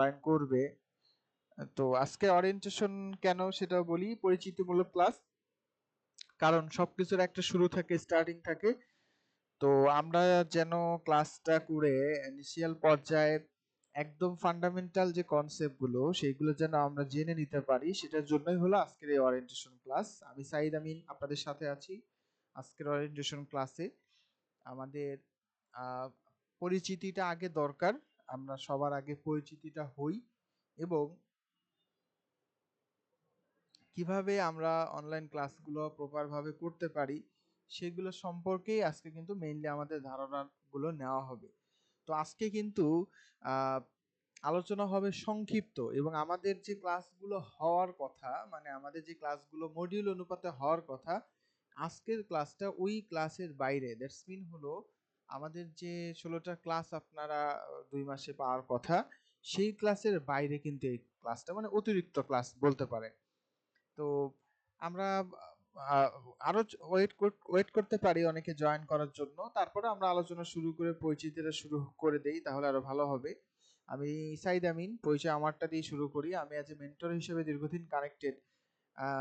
Join করবে। তো আজকে ওরিয়েন্টেশন কেন সেটা বলি, পরিচিতিমূলক ক্লাস, কারণ সবকিছুর একটা শুরু থাকে, স্টার্টিং থাকে। তো আমরা যেন ক্লাসটা করে ইনিশিয়াল পর্যায়ে একদম ফান্ডামেন্টাল যে কনসেপ্টগুলো সেইগুলো যেন আমরা জেনে নিতে পারি, সেটার জন্যই হলো আজকের এই ওরিয়েন্টেশন ক্লাস। আমি সাইদ আমিন আপনাদের সাথে আছি আজকের ওরিয়েন্টেশন ক্লাসে। আমাদের আহ, পরিচিতিটা আগে দরকার, আমরা সবার আগে পরিচিতিটা হই এবং কিভাবে আমরা অনলাইন ক্লাসগুলো প্রপারভাবে করতে পারি সেগুলো সম্পর্কেই আজকে কিন্তু মেইনলি আমাদের ধারণাগুলো নেওয়া হবে। তো আজকে কিন্তু আহ, আলোচনা হবে সংক্ষিপ্ত, এবং আমাদের যে ক্লাসগুলো হওয়ার কথা, মানে আমাদের যে ক্লাসগুলো মডিউল অনুপাতে হওয়ার কথা, আজকের ক্লাসটা ওই ক্লাসের বাইরে। দ্যাটস মিন হলো আমাদের যে 16টা ক্লাস আপনারা 2 মাসে পাওয়ার কথা, সেই ক্লাসের বাইরে কিন্তু এই ক্লাসটা, মানে অতিরিক্ত ক্লাস বলতে পারেন। তো আমরা আহ, আরো ওয়েট করতে পারি অনেকে জয়েন করার জন্য, তারপরে আমরা আলোচনা শুরু করে পরিচিতিটা শুরু করে দেই, তাহলে আরো ভালো হবে। আমি সাইদ আমিন, পরিচয় আমারটা দিয়ে শুরু করি। আমি অ্যাজ এ মেন্টর হিসেবে দীর্ঘদিন কানেক্টেড।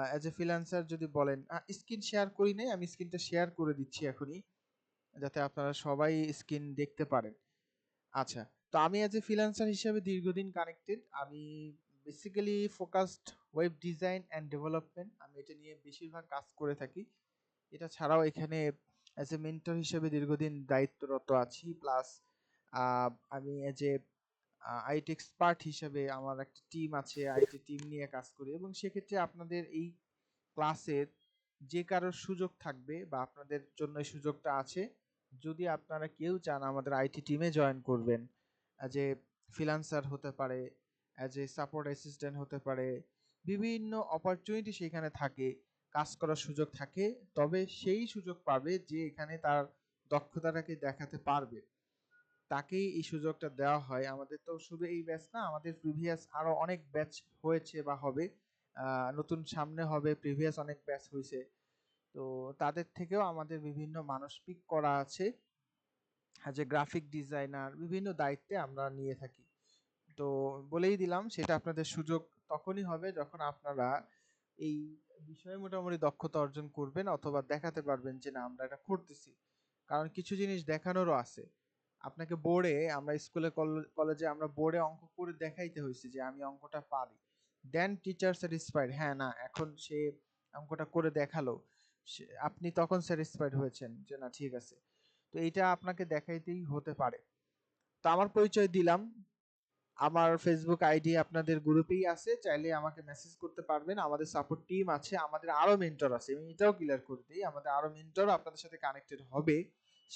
অ্যাজ এ ফ্রিল্যান্সার যদি বলেন, স্ক্রিন শেয়ার করি নাই, আমি স্ক্রিনটা শেয়ার করে দিচ্ছি এখনই, যাতে আপনারা সবাই স্ক্রিন দেখতে পারেন। আচ্ছা, তো আমি অ্যাজ এ ফ্রিল্যান্সার হিসেবে দীর্ঘদিন কানেক্টেড। আমি basically focused web design and development, আমি এটা নিয়ে বেশিরভাগ কাজ করে থাকি। এটা ছাড়াও এখানে অ্যাজ এ মেন্টর হিসেবে দীর্ঘদিন দায়িত্বরত আছি, প্লাস আমি অ্যাজ এ আইটি এক্সপার্ট হিসেবে আমার একটা টিম আছে, আইটি টিম নিয়ে কাজ করি। এবং সেক্ষেত্রে আপনাদের এই ক্লাসের যে কারোর সুযোগ থাকবে বা আপনাদের জন্য এই সুযোগটা আছে, যদি আপনারা কেউ চান আমাদের আইটি টিমে জয়েন করবেন, অ্যাজ এ ফ্রিল্যান্সার হতে পারে, অ্যাজ এ সাপোর্ট অ্যাসিস্ট্যান্ট হতে পারে, বিভিন্ন অপরচুনিটি সেখানে থাকে, কাজ করার সুযোগ থাকে, তবে সেই সুযোগ পাবে যে এখানে তার দক্ষতাটাকে দেখাতে পারবে, তাকেই এই সুযোগটা দেওয়া হয়। আমাদের তো শুধু এই ব্যাচ না, আমাদের প্রিভিয়াস আরো অনেক ব্যাচ হয়েছে বা হবে, নতুন সামনে হবে, প্রিভিয়াস অনেক ব্যাচ হয়েছে। তো তাদের থেকেও আমাদের বিভিন্ন মানুষ পিক করা আছে, যে গ্রাফিক ডিজাইনার, বিভিন্ন দায়িত্বে আমরা নিয়ে থাকি। তো বলেই দিলাম, সেটা আপনাদের সুযোগ তখনই হবে যখন আপনারা এই বিষয়ে মোটামুটি দক্ষতা অর্জন করবেন অথবা দেখাতে পারবেন যে না আমরা এটা করতেছি। কারণ কিছু জিনিস দেখানোরও আছে। আপনাকে বোর্ডে, আমরা স্কুলে কলেজে আমরা বোর্ডে অঙ্ক করে দেখাইতে হয়েছে যে আমি অঙ্কটা পারি, দেন টিচার স্যাটিসফাইড, হ্যাঁ না এখন সে অঙ্কটা করে দেখালো, আপনি তখন স্যাটিসফাইড হয়েছেন যে না ঠিক আছে। তো এইটা আপনাকে দেখাইতেই হতে পারে। তো আমার পরিচয় দিলাম, আমার ফেসবুক আইডি আপনাদের গ্রুপেই আছে, চাইলে আমাকে মেসেজ করতে পারবেন। আমাদের সাপোর্ট টিম আছে, আমাদের আরো মেন্টর আছে, আমি এটাও ক্লিয়ার করে দিই, আমাদের আরো মেন্টর আপনাদের সাথে কানেক্টেড হবে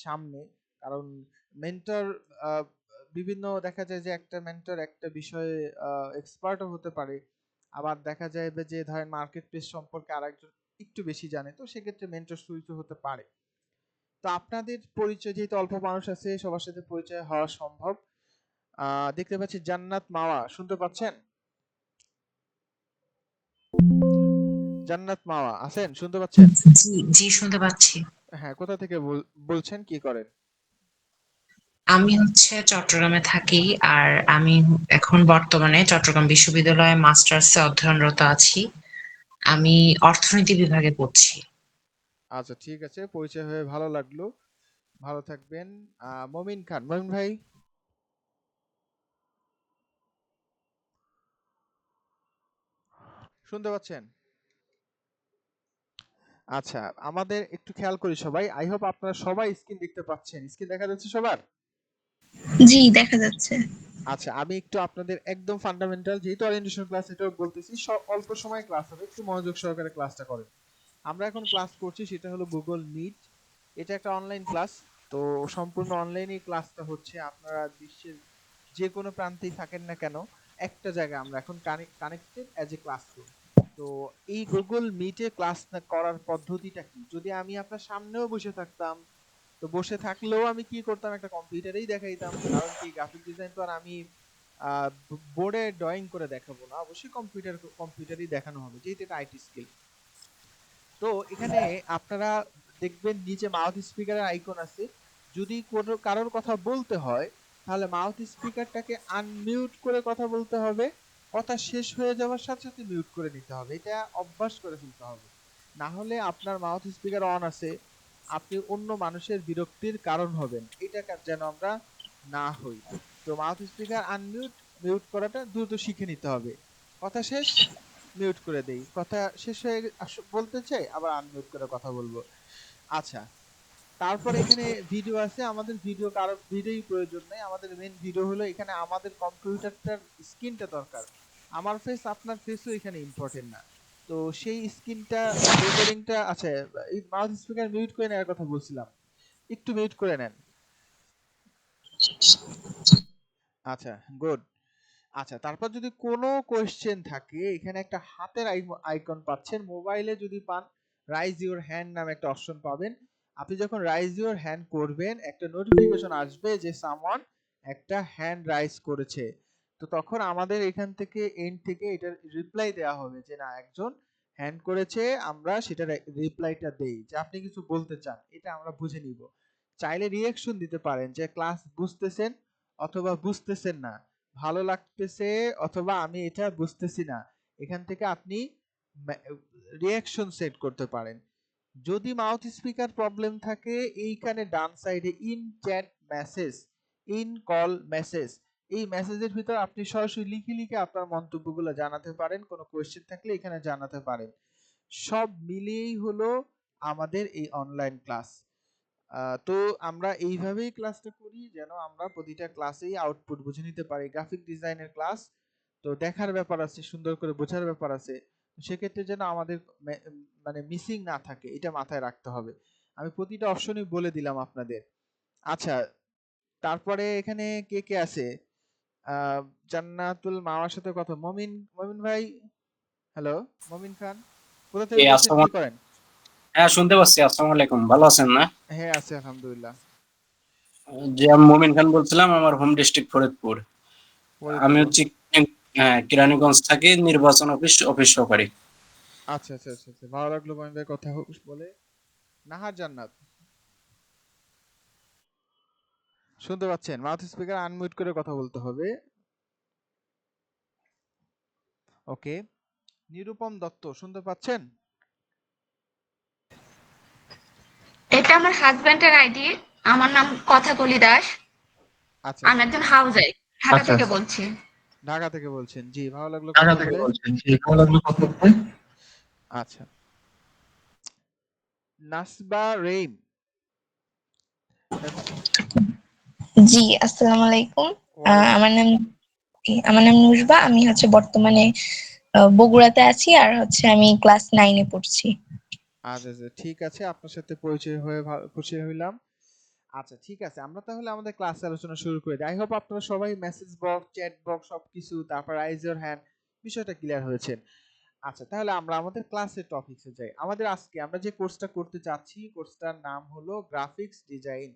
সামনে। কারণ মেন্টর বিভিন্ন, দেখা যায় যে একটা মেন্টর একটা বিষয়ে এক্সপার্টও হতে পারে, আবার দেখা যায় যে ধরেন মার্কেট প্লেস সম্পর্কে আরেকজন একটু বেশি জানে, তো সেক্ষেত্রে মেন্টর সুইচ হতে পারে। তো আপনাদের পরিচয় যেহেতু অল্প মানুষ আছে, সবার সাথে পরিচয় হওয়া সম্ভব। দেখতে পাচ্ছি জান্নাত মাওয়া, শুনতে পাচ্ছেন? জান্নাত মাওয়া আছেন, শুনতে পাচ্ছেন? জি জি শুনতে পাচ্ছি। হ্যাঁ, কোথা থেকে বলছেন, কি করেন? আমি হচ্ছে চট্টগ্রামে থাকি। আর আমি এখন বর্তমানে চট্টগ্রাম বিশ্ববিদ্যালয়ে মাস্টার্সে অধ্যয়নরত আছি। আমি অর্থনীতি বিভাগে পড়ছি। আচ্ছা ঠিক আছে, পরিচয় হয়ে ভালো লাগলো, ভালো থাকবেন। মমিন খান, মমিন ভাই শুনতে পাচ্ছেন? আচ্ছা, আমাদের একটু খেয়াল করি সবাই, আই হোপ আপনারা সবাই স্ক্রিন দেখতে পাচ্ছেন, স্ক্রিন দেখা যাচ্ছে সবার? জি দেখা যাচ্ছে। আচ্ছা, আমি একটু আপনাদের একদম ফান্ডামেন্টাল, যেহেতু ওরিয়েন্টেশন ক্লাস, এটাও বলতেছি সব অল্প সময় ক্লাস হবে, একটু মনোযোগ সহকারে ক্লাসটা করেন। আমরা এখন ক্লাস করছি, সেটা হলো গুগল মিট। এটা একটা অনলাইন ক্লাস। তো সম্পূর্ণ অনলাইনে ক্লাসটা হচ্ছে, আপনারা বিশ্বের যে কোনো প্রান্তেই থাকেন না কেন, একটা জায়গায় আমরা এখন কানেক্টেড অ্যাজ এ ক্লাসরুম। তো এই গুগল মিটে ক্লাস করার পদ্ধতিটা কি, যদি আমি আপনার সামনেও বসে থাকতাম, তো বসে থাকলেও আমি কি করতাম, একটা কম্পিউটারেই দেখাইতাম। কারণ কি, গ্রাফিক ডিজাইন তো আর আমি বোর্ডে ড্রয়িং করে দেখাবো না, অবশ্যই কম্পিউটারই দেখানো হবে, যেহেতু এটা আইটি স্কিল। তো এখানে আপনারা দেখবেন নিচে মাউথ স্পিকারের আইকন আছে, যদি কোনো কারোর কথা বলতে হয় তাহলে মাউথ স্পিকারটাকে আনমিউট করে কথা বলতে হবে, কথা শেষ হয়ে যাওয়ার সাথে সাথে মিউট করে নিতে হবে, এটা অভ্যাস করে ফেলতে হবে। না হলে আপনার মাউথ স্পিকার অন আছে, আপনি অন্য মানুষের বিরক্তির কারণ হবেন, এটা যেন আমরা না হই। তো মাউথ স্পিকার আনমিউট, মিউট করাটা দ্রুত শিখে নিতে হবে। কথা শেষ, মিউট করে দেই, কথা শেষ হয়ে বলতে চাই আবার আনমিউট করে কথা বলবো। আচ্ছা, তারপর এখানে ভিডিও আছে, আমাদের ভিডিও কারো ভিডিওই প্রয়োজন নেই, আমাদের মেইন ভিডিও হলো এখানে আমাদের কম্পিউটারটার স্ক্রিনটা দরকার। আমার ফেস আপনার ফেসও এখানে ইম্পর্টেন্ট না। তো সেই স্ক্রিনটা রেকর্ডিংটা, আচ্ছা এই মাউথ স্পিকার মিউট করে নেওয়ার কথা বলছিলাম, একটু মিউট করে নেন। আচ্ছা, গুড। আচ্ছা, তারপর যদি কোনো কোয়েশ্চেন থাকে, এখানে একটা হাতের আইকন পাচ্ছেন, মোবাইলে যদি পান রাইজ ইউর হ্যান্ড নামে একটা অপশন পাবেন। আপনি যখন রাইজ ইউর হ্যান্ড করবেন একটা নোটিফিকেশন আসবে যে সামওয়ান একটা হ্যান্ড রাইজ করেছে। তো তখন আমাদের এখান থেকে এন্ড থেকে এটার রিপ্লাই দেওয়া হবে যে না, একজন হ্যান্ড করেছে, আমরা সেটার রিপ্লাইটা দেই যে আপনি কিছু বলতে চান, এটা আমরা বুঝে নিব। চাইলে রিঅ্যাকশন দিতে পারেন যে ক্লাস বুঝতেছেন অথবা বুঝতেছেন না, ভালো লাগতেছে অথবা আমি এটা বুঝতেছি না, এখান থেকে আপনি রিঅ্যাকশন সেট করতে পারেন। যদি মাউথ স্পিকার প্রবলেম থাকে, এইখানে ডান সাইডে in chat message, in call message, এই মেসেজের ভিতর আপনি সরাসরি লিখে লিখে আপনার মন্তব্যগুলো জানাতে পারেন, কোনো কোয়েশ্চেন থাকলে এখানে জানাতে পারেন। সব মিলিয়েই হলো আমাদের এই অনলাইন ক্লাস। তো আমরা এইভাবেই ক্লাসটা করি যেন আমরা প্রতিটা ক্লাসেই আউটপুট বুঝে নিতে পারি। গ্রাফিক ডিজাইনের ক্লাস তো দেখার ব্যাপার আছে, সুন্দর করে বোঝার ব্যাপার আছে, সেক্ষেত্রে যেন আমাদের মানে মিসিং না থাকে, এটা মাথায় রাখতে হবে। আমি প্রতিটা অপশনই বলে দিলাম আপনাদের। আচ্ছা, তারপরে এখানে কে কে আছে? আহ, জান্নাতুল মামার সাথে কথা, মমিন, মমিন ভাই, হ্যালো, মমিন খান, কোথা থেকে বলছেন, কি করেন? হ্যাঁ, শুনতে পাচ্ছি। আসসালামু আলাইকুম, ভালো আছেন না? হ্যাঁ আছি আলহামদুলিল্লাহ। জি, আমি মুমিন খান বলছিলাম, আমার হোম ডিস্ট্রিক্ট ফরিদপুর। আমি ফরিদপুর। হচ্ছে হ্যাঁ, কেরানীগঞ্জ থাকি, নির্বাচন অফিস সহকারী। আচ্ছা আচ্ছা আচ্ছা আচ্ছা, ভালো লাগলো মমিন ভাই কথা বলে। নাহার জান্নাত, শুনতে পাচ্ছেন? মাউথ স্পিকার আনমিউট করে কথা বলতে হবে। ওকে। নিরুপম দত্ত, শুনতে পাচ্ছেন? এটা আমার হাজবেন্ডের আইডি। আমার নাম কথাকলি দাস। আচ্ছা আমি আচ্ছা, একজন হাউস ওয়াইফ, ঢাকা থেকে বলছি। ঢাকা থেকে বলছেন, জি ভালো লাগলো ঢাকা কথা থেকে বলে। বলছেন, জি ভালো লাগলো কথা বলতে। আচ্ছা, নাসবা রেইম, নাস- জি, আসসালামু আলাইকুম। ওয়ালাইকুম। আমার নাম নুসবা। আমি বর্তমানে বগুড়াতে আছি, আর আমি ক্লাস 9 এ পড়ছি। আচ্ছা আচ্ছা, ঠিক আছে, আপনার সাথে পরিচয় হয়ে খুশি হইলাম। আচ্ছা ঠিক আছে, আমরা তাহলে আমাদের ক্লাস আলোচনা শুরু করে দিই। আই হোপ আপনারা সবাই মেসেজ বক্স, চ্যাট বক্স সবকিছু, তারপর রাইজ ইওর হ্যান্ড বিষয়টা ক্লিয়ার হয়েছে। আচ্ছা, তাহলে আমরা আমাদের ক্লাসের টপিকসে যাই। আমাদের আজকে আমরা যে কোর্সটা করতে চাচ্ছি, কোর্সটার নাম হলো গ্রাফিক্স ডিজাইন।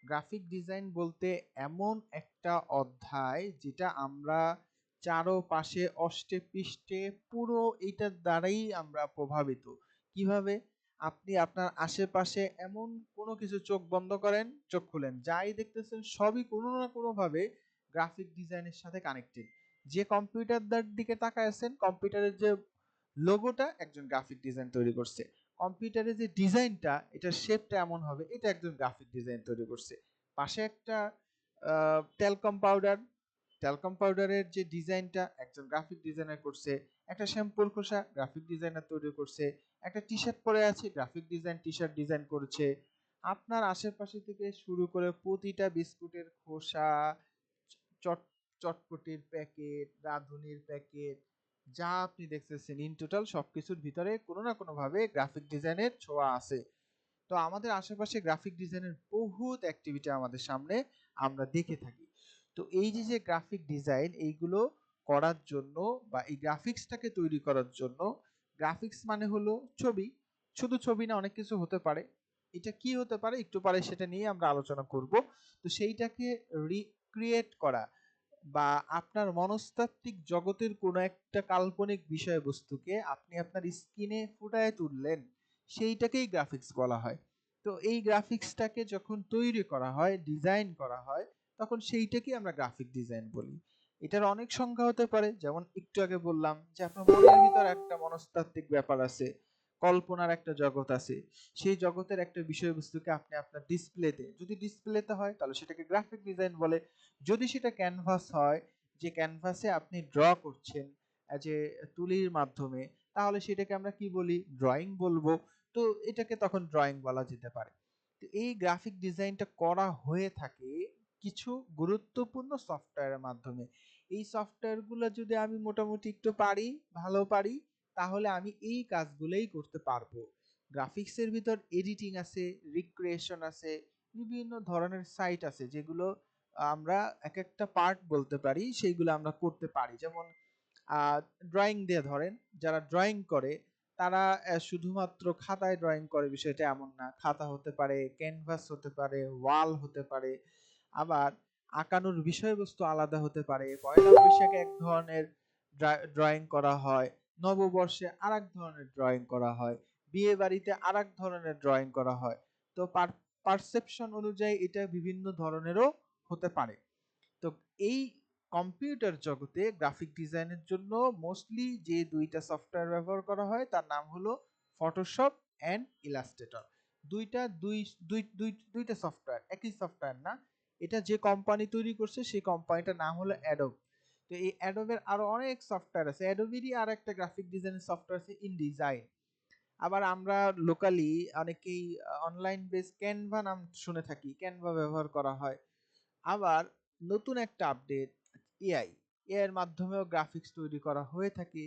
গ্রাফিক ডিজাইন বলতে এমন একটা অধ্যায় যেটা আমরা চারোপাশে অষ্টে পৃষ্ঠে পুরো এটার দ্বারাই আমরা প্রভাবিত। কিভাবে? আপনি আপনার আশেপাশে এমন কোনো কিছু, চোখ বন্ধ করেন, চোখ খুলেন, যাই দেখতেছেন সবই কোনো না কোনো ভাবে গ্রাফিক ডিজাইনের সাথে কানেক্টেড। যে কম্পিউটারটার দিকে তাকায় আছেন, কম্পিউটারের যে লোগোটা একজন গ্রাফিক ডিজাইন তৈরি করছে, কম্পিউটারের যে ডিজাইনটা, এটার শেপটা এমন হবে, এটা একজন গ্রাফিক ডিজাইন তৈরি করছে। পাশে একটা ট্যালকম পাউডার, ট্যালকম পাউডারের যে ডিজাইনটা একজন গ্রাফিক ডিজাইনার করছে। একটা শ্যাম্পুর খোসা গ্রাফিক ডিজাইনার তৈরি করছে। একটা টি শার্ট পরে আছে, graphic design T shirt design করেছে। আপনার আশেপাশে থেকে শুরু করে প্রতিটা বিস্কুটের খোসা, চট চটপটির প্যাকেট, রাঁধুনির প্যাকেট, যা আপনি দেখতেছেন ইন টোটাল সবকিছুর ভিতরে কোনো না কোনো ভাবে গ্রাফিক ডিজাইনের ছোঁয়া আছে। তো আমাদের আশেপাশে গ্রাফিক ডিজাইনের বহুত অ্যাক্টিভিটি আমাদের সামনে আমরা দেখে থাকি। তো এই যে যে গ্রাফিক ডিজাইন, এইগুলো করার জন্য বা এই গ্রাফিক্সটাকে তৈরি করার জন্য, গ্রাফিক্স মানে হলো ছবি, শুধু ছবি না, অনেক কিছু হতে পারে। এটা কি হতে পারে একটু পরে সেটা নিয়ে আমরা আলোচনা করব। তো সেইটাকে রিক্রিয়েট করা বা আপনার মনস্তাত্ত্বিক জগতের কোনো একটা কাল্পনিক বিষয়বস্তুকে আপনি আপনার স্ক্রিনে ফুটায় তুললেন, সেইটাকেই গ্রাফিক্স বলা হয়। তো এই গ্রাফিক্সটাকে যখন তৈরি করা হয়, ডিজাইন করা হয়, তখন সেইটাকে আমরা গ্রাফিক ডিজাইন বলি। এটার অনেক সংজ্ঞা হতে পারে, যেমন একটু আগে বললাম যে আপনার মনের ভিতর একটা মনস্তাত্ত্বিক ব্যাপার আছে, কল্পনার একটা জগৎ আছে, সেই জগতের একটা বিষয়বস্তুকে আপনি আপনার ডিসপ্লেতে, যদি ডিসপ্লেতে হয় তাহলে সেটাকে গ্রাফিক ডিজাইন বলে। যদি সেটা ক্যানভাস হয়, যে ক্যানভাসে আপনি ড্র করছেন যে তুলির মাধ্যমে, তাহলে সেটাকে আমরা কি বলি, ড্রয়িং বলবো। তো এটাকে তখন ড্রয়িং বলা যেতে পারে। তো এই গ্রাফিক ডিজাইনটা করা হয়ে থাকে কিছু গুরুত্বপূর্ণ সফটওয়্যারের মাধ্যমে। এই সফটওয়্যারগুলো যদি আমি মোটামুটি একটু পারি, ভালো পারি, তাহলে আমি এই কাজগুলোই করতে পারবো। গ্রাফিক্সের ভিতর এডিটিং আছে, রিক্রিয়েশন আছে, বিভিন্ন ধরনের সাইট আছে যেগুলো আমরা এক একটা পার্ট বলতে পারি, সেইগুলো আমরা করতে পারি। যেমন ড্রয়িং দিয়ে ধরেন, যারা ড্রয়িং করে তারা শুধুমাত্র খাতায় ড্রয়িং করে বিষয়টা এমন না। খাতা হতে পারে, ক্যানভাস হতে পারে, ওয়াল হতে পারে, আবার আঁকানোর বিষয়বস্তু আলাদা হতে পারে। পয়লা বৈশাখে এক ধরনের ড্রয়িং করা হয়, নববর্ষে আর এক ধরনের ড্রয়িং করা হয়, বিয়ে বাড়িতে আর এক ধরনের ড্রয়িং করা হয়। তো পারসেপশন অনুযায়ী এটা বিভিন্ন ধরনেরও হতে পারে। তো এই কম্পিউটার জগতে গ্রাফিক ডিজাইনের জন্য মোস্টলি যে দুইটা সফটওয়্যার ব্যবহার করা হয় তার নাম হলো ফটোশপ অ্যান্ড ইলাস্ট্রেটর। দুইটা সফটওয়্যার, একই সফটওয়্যার না। এটা যে কোম্পানি তৈরি করছে সেই কোম্পানিটার নাম হলো অ্যাডোব। তো এই অ্যাডোবের আরো অনেক সফটওয়্যার আছে। অ্যাডোবেরই আর একটা গ্রাফিক ডিজাইনের সফটওয়্যার আছে ইনডিজাইন। আবার আমরা লোকালি অনেকেই অনলাইন বেস ক্যানভা নাম শুনে থাকি, ক্যানভা ব্যবহার করা হয়। আবার নতুন একটা আপডেট এআই, এর মাধ্যমেও গ্রাফিক্স তৈরি করা হয়ে থাকে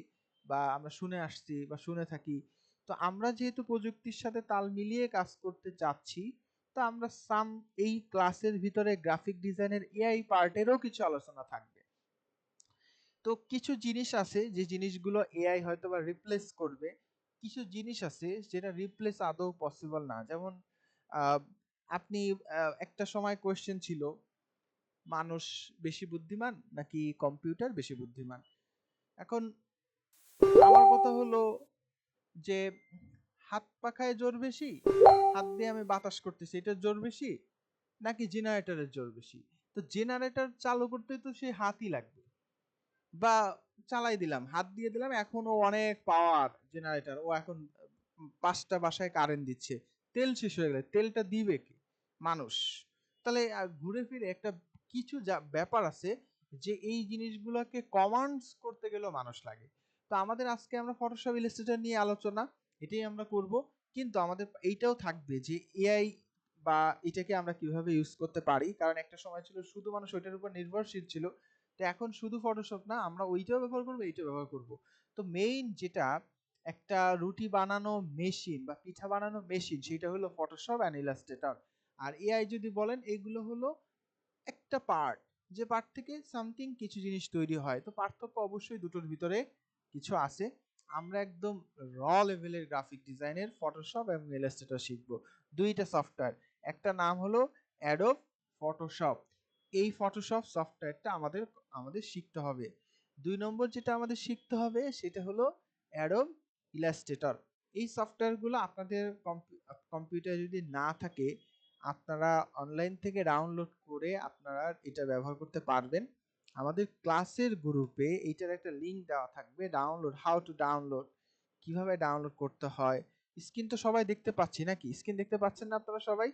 বা আমরা শুনে আসছি বা শুনে থাকি। তো আমরা যেহেতু প্রযুক্তির সাথে তাল মিলিয়ে কাজ করতে চাচ্ছি, তো আমরা এই ক্লাসের ভিতরে গ্রাফিক ডিজাইনের এআই পার্টেরও কিছু আলোচনা থাকবে। তো কিছু জিনিস আছে যে জিনিসগুলো এআই হয়তো বা রিপ্লেস করবে, কিছু জিনিস আছে যেটা রিপ্লেস আদৌ পসিবল না। যেমন আহ, আপনি একটা সময় কোয়েশ্চেন ছিল, মানুষ বেশি বুদ্ধিমান নাকি কম্পিউটার বেশি বুদ্ধিমান? এখন আমার কথা হলো যে হাত পাখায় জোর বেশি, হাত দিয়ে আমি বাতাস করতেছি, এটার জোর বেশি নাকি জেনারেটরের জোর বেশি? তো জেনারেটর চালু করতে তো সেই হাতই লাগবে, বা চালাই দিলাম, হাত দিয়ে দিলাম, এখন ও অনেক পাওয়ার জেনারেটর, ও এখন 5টা বাসায় কারেন্ট দিচ্ছে, তেল শেষ হয়ে গেলে তেলটা দিবে কি? মানুষ। তাহলে ঘুরে ফিরে একটা কিছু ব্যাপার আছে যে এই জিনিসগুলোকে কমান্ডস করতে গেলেও মানুষ লাগে। তো আমাদের আজকে আমরা ফটোশপ ইলাস্ট্রেটর নিয়ে আলোচনা, এটাই আমরা করব। কিন্তু আমাদের এইটাও থাকবে যে এআই বা এটাকে আমরা কিভাবে ইউজ করতে পারি, কারণ একটা সময় ছিল শুধু মানুষ ওইটার উপর নির্ভরশীল ছিল। তো এখন শুধু ফটোশপ না, আমরা ওইটাও ব্যবহার করবো, এইটাও ব্যবহার করব। তো মেইন যেটা, একটা রুটি বানানো মেশিন বা পিঠা বানানো মেশিন, সেটা হলো ফটোশপ অ্যান্ড ইলাস্ট্রেটর। আর এআই যদি বলেন, এইগুলো হলো একটা পার্ট, যে পার্ট থেকে সামথিং কিছু জিনিস তৈরি হয়। তো পার্থক্য অবশ্যই দুটোর ভিতরে কিছু আছে। আমরা একদম র লেভেলের গ্রাফিক ডিজাইনের ফটোশপ এবং ইলাস্ট্রেটর শিখব। দুইটা সফটওয়্যার, একটা নাম হলো অ্যাডোব ফটোশপ। এই ফটোশপ সফটওয়্যারটা আমাদের আমাদের শিখতে হবে। 2 নম্বর যেটা আমাদের শিখতে হবে সেটা হলো অ্যাডোব ইলাস্ট্রেটর। এই সফটওয়্যারগুলো আপনাদের কম্পিউটার যদি না থাকে, আপনারা অনলাইন থেকে ডাউনলোড করে আপনারা এটা ব্যবহার করতে পারবেন। আমাদের ক্লাসের গ্রুপে এইটার একটা লিংক দেওয়া থাকবে, ডাউনলোড, হাউ টু ডাউনলোড, কিভাবে ডাউনলোড করতে হয়। স্ক্রিন তো সবাই দেখতে পাচ্ছি নাকি? স্ক্রিন দেখতে পাচ্ছেন না আপনারা সবাই?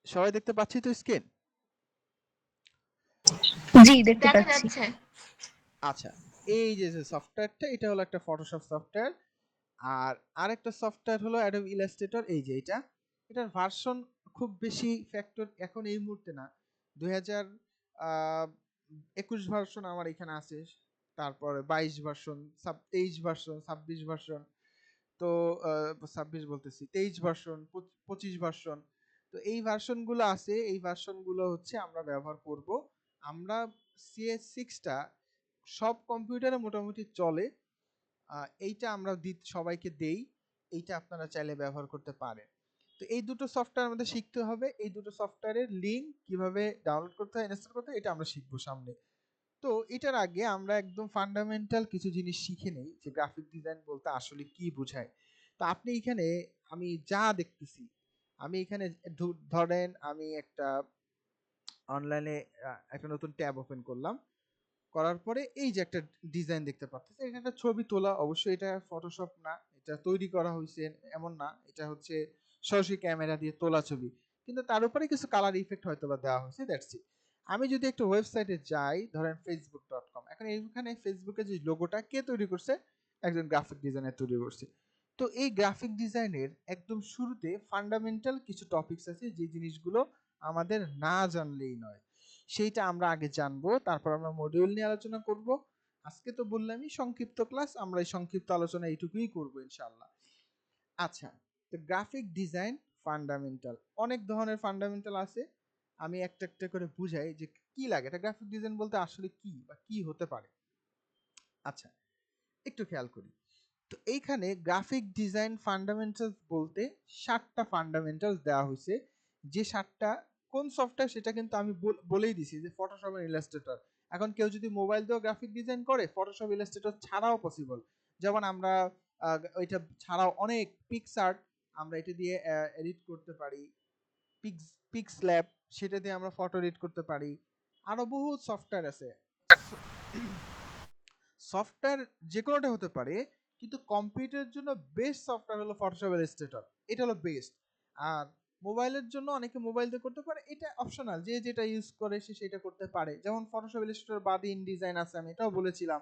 সবাই দেখতে পাচ্ছি তো স্ক্রিন? জি, দেখতে দেখা পাচ্ছি। যাচ্ছে। আচ্ছা, এই যে সফটওয়্যারটা, এটা হলো একটা ফটোশপ সফটওয়্যার। আর আরেকটা সফটওয়্যার হলো অ্যাডোব ইলাস্ট্রেটর। এই যে এটার ভার্সন খুব বেশি ফ্যাক্টর এখন এই মুহূর্তে না, 2021 ভার্সন আমার এখানে আছে, তারপরে 22 ভার্সন, 23 ভার্সন, 26 ভার্সন, তো 26 বলতেছি, 23 ভার্সন, 25 ভার্সন। তো এই ভার্সনগুলো আছে, এই ভার্সনগুলো হচ্ছে আমরা ব্যবহার করব। আমরা CS6টা সব কম্পিউটারে মোটামুটি চলে, এইটা আমরা সবাইকে দেই, এইটা আপনারা চাইলে ব্যবহার করতে পারেন। তো এই দুটো সফটওয়্যার আমাদের শিখতে হবে। এই দুটো সফটওয়্যারের লিংক কিভাবে ডাউনলোড করতে হয়, ইনস্টল করতে হয়, এটা আমরা শিখবো সামনে। তো এটার আগে আমরা একদম ফান্ডামেন্টাল কিছু জিনিস শিখে নেই যে গ্রাফিক ডিজাইন বলতে আসলে কি বোঝায়। তো আপনি এখানে, আমি যা দেখতেছি, আমি এখানে ধরেন আমি একটা অনলাইনে একটা নতুন ট্যাব ওপেন করলাম, করার পরে এই যে একটা ডিজাইন দেখতে পাচ্ছেন, এটা একটা ছবি তোলা, অবশ্যই এটা ফটোশপ না, এটা তৈরি করা হয়েছে এমন না, এটা হচ্ছে সরাসরি ক্যামেরা দিয়ে তোলা ছবি, কিন্তু তার উপরে কিছু কালার ইফেক্ট হয়তো বা দেওয়া হয়েছে, দ্যাটস ইট। আমি যদি একটা ওয়েবসাইটে যাই, ধরেন facebook.com, এখন এইখানে ফেসবুকের যে লোগোটা কে তৈরি করছে, একজন গ্রাফিক ডিজাইনার তৈরি করছে। তো এই গ্রাফিক ডিজাইনের একদম শুরুতে ফান্ডামেন্টাল কিছু টপিকস আছে যে জিনিসগুলো আমাদের না জানলেই নয়, সেইটা আমরা আগে জানবো, তারপর আমরা মডিউল নিয়ে আলোচনা করব। আজকে তো বললামই সংক্ষিপ্ত ক্লাস, আমরা এই সংক্ষিপ্ত আলোচনা এইটুকুই করবো ইনশাআল্লাহ। আচ্ছা, তো গ্রাফিক ডিজাইন ফান্ডামেন্টাল, অনেক ধরনের ফান্ডামেন্টাল আছে, আমি একটা একটা করে বুঝাই যে কি লাগে, এটা গ্রাফিক ডিজাইন বলতে আসলে কি বা কি হতে পারে। আচ্ছা, একটু খেয়াল করি, তো এইখানে গ্রাফিক ডিজাইন ফান্ডামেন্টালস বলতে 7টা ফান্ডামেন্টালস দেওয়া হয়েছে, যে 7টা কোন সফটওয়্যার সেটা কিন্তু আমি বলেই দিছি, যে ফটোশপ আর ইলাস্ট্রেটর। এখন কেউ যদি মোবাইল দিয়েও গ্রাফিক ডিজাইন করে, ফটোশপ ইলাস্ট্রেটর ছাড়াও পসিবল। যেমন আমরা ওইটা ছাড়াও অনেক পিক্সআর্ট আমরা এটা দিয়ে এডিট করতে পারি, পিক্সল্যাব সেটা দিয়ে আমরা ফটো এডিট করতে পারি, আরো বহু সফটওয়্যার আছে। সফটওয়্যার যে কোনোটা হতে পারে, কিন্তু কম্পিউটারের জন্য বেস্ট সফটওয়্যার হলো ফটোশপ ইলাস্ট্রেটর, এটা হলো বেস্ট। আর মোবাইলের জন্য অনেকে মোবাইল দিয়ে করতে পারে, এটা অপশনাল, যে যেটা ইউজ করে সে সেটা করতে পারে। যেমন ফটোশপ ইলাস্ট্রেটর বাদে ইনডিজাইন আছে, আমি এটাও বলেছিলাম।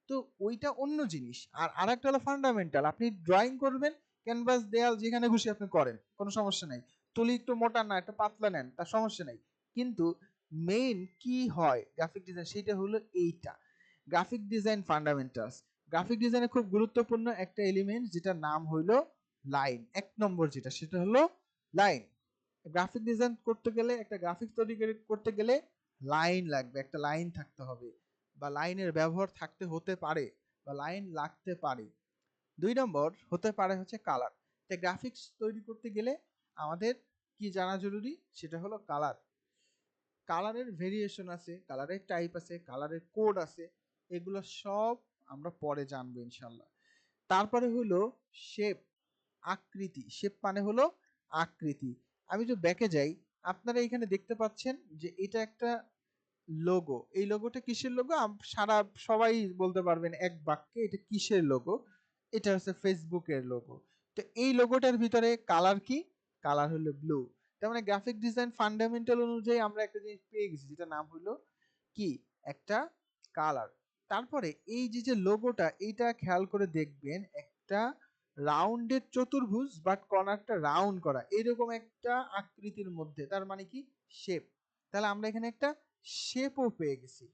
তো ওইটা অন্য জিনিস। আর আরেকটা হলো ফান্ডামেন্টাল, আপনি ড্রয়িং করবেন, ক্যানভাস দেয়াল যেখানে খুশি আপনি করেন, কোনো সমস্যা নাই। তুলি একটু মোটা না একটা পাতলা নেন, তার সমস্যা নাই। কিন্তু মেইন কি হয় গ্রাফিক ডিজাইন, সেটা হলো এইটা, গ্রাফিক ডিজাইন ফান্ডামেন্টালস। গ্রাফিক ডিজাইনে খুব গুরুত্বপূর্ণ একটা এলিমেন্ট যেটার নাম হইলো লাইন, 1 নম্বর যেটা, সেটা হলো লাইন। গ্রাফিক ডিজাইন করতে গেলে, একটা গ্রাফিক্স তৈরি করতে গেলে লাইন লাগবে, একটা লাইন থাকতে হবে, বা লাইনের ব্যবহার থাকতে হতে পারে, বা লাইন লাগতে পারে। 2 নম্বর হতে পারে হচ্ছে কালার। একটা গ্রাফিক্স তৈরি করতে গেলে আমাদের কি জানা জরুরি, সেটা হলো কালার। কালারের ভেরিয়েশন আছে, কালারের টাইপ আছে, কালারের কোড আছে, এগুলো সব আমরা পরে জানবো ইনশাল্লাহ। তারপরে হলো শেপ, আকৃতি। শেপ মানে হলো আকৃতি। আমি যদি ব্যাকে যাই, আপনারা এখানে দেখতে পাচ্ছেন যে এটা একটা লোগো। এই লোগোটা কিসের লোগো, সারা সবাই বলতে পারবেন এক বাক্যে এটা কিসের লোগো, এটা হচ্ছে ফেসবুকের লোগো। তো এই লোগোটার ভিতরে কালার কি, কালার হলো ব্লু। তার মানে গ্রাফিক ডিজাইন ফান্ডামেন্টাল অনুযায়ী আমরা একটা জিনিস পেয়ে গেছি, যেটা নাম হলো কি, একটা কালার। তারপরে এই যে যে লোগোটা, এইটা খেয়াল করে দেখবেন একটা রাউন্ডের চতুর্ভুজ, বাট কর্নারটা রাউন্ড করা, এরকম একটা আকৃতির মধ্যে, তার মানে কি, শেপ। তাহলে আমরা এখানে একটা শেপও পেয়ে গেছি।